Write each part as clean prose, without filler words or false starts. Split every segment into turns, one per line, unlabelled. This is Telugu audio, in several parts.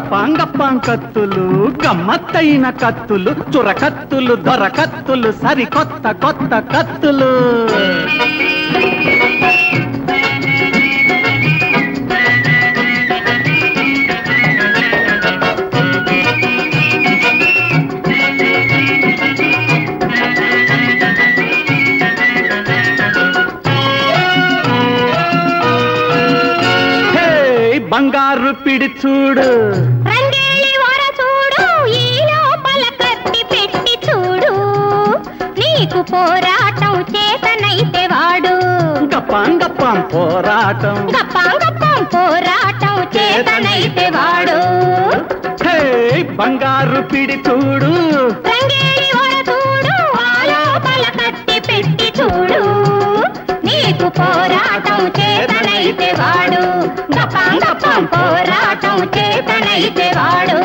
గపాంగపాం కత్తులు గమ్మత్తైన కత్తులు చురకత్తులు దొరకత్తులు సరికొత్త కొత్త కత్తులు బంగారు పిడి చూడు
రంగేలి వర చూడు ఈ లోపల కత్తి పెట్టి చూడు నీకు పోరాటం చేతనైతే వాడు
గపాంగపాం పోరాటం
గపాంగపాం పోరాటం చేతనైతే వాడు
బంగారు పిడి చూడు
రంగేలి వర చూడు ఆ లోపల కత్తి పెట్టి చూడు నీకు పోరాటం చేతనైతే వాడు గపాంగపాం పోరాటం చేతనైతే వాడు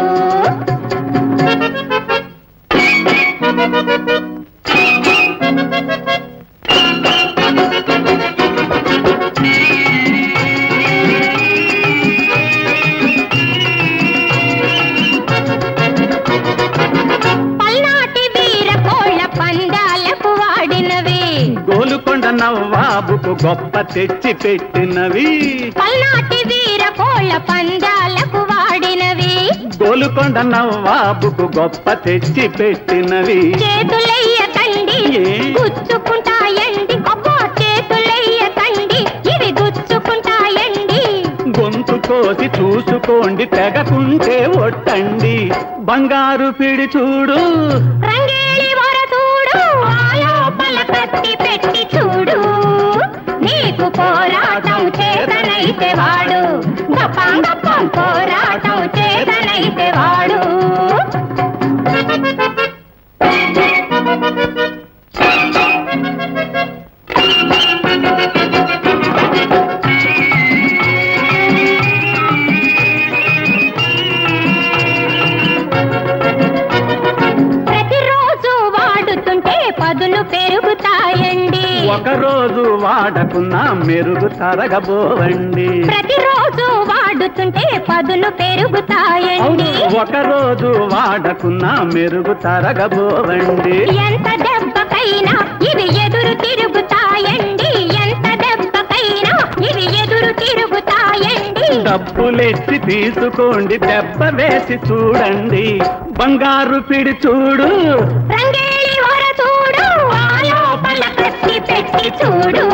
పల్నాటి వీర కోళ్ళ పందాలకు వాడినవి
గోలుకొండ నవ్వాబుకు గొప్ప తెచ్చి పెట్టినవి
పల్నాటి వీర కోళ్ళ పందాలకు వాడినవి
గోలుకొండ నవ్వాబుకు గొప్ప తెచ్చి పెట్టినవి
చేతులెయ్యకండి గుచ్చుకుంటాయండి అబ్బో చేతులెయ్యకండి ఇవి గుచ్చుకుంటాయండి
గొంతు కోసి చూసుకోండి తెగకుంటే ఒట్టండి బంగారు పిడి చూడు
రంగేలి వర చూడు ఆ లోపల కత్తి పెట్టి చూడు నీకు పోరాటం చేతనైతే వాడు గపాంగపాం పోరాటం చేతనైతే వాడు ప్రతిరోజు వాడుతుంటే పదులు పెరుగుతాయండి
ఒకరోజు వాడకున్నా మెరుగు తరగబోవండి
ప్రతిరోజు వాడుతుంటే పదులు పెరుగుతాయండి
ఒకరోజు వాడకున్నా మెరుగు తరగబోవండి
ఎంత దెబ్బకైనా ఇవి ఎదురు తిరుగుతాయండి ఎంత దెబ్బకైనా ఇవి ఎదురు తిరుగుతాయండి
డబ్బులెచ్చి తీసుకోండి దెబ్బ వేసి చూడండి బంగారు పిడి చూడు
రంగేలి వర చూడు ఆ లోపల కత్తి పెట్టి చూడు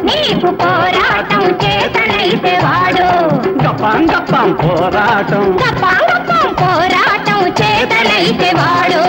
నీకు పోరాటం చేతనైతే వాడు
గపాంగపాం పోరాటం
గపాంగపాం పోరాటం చేతనైతే వాడు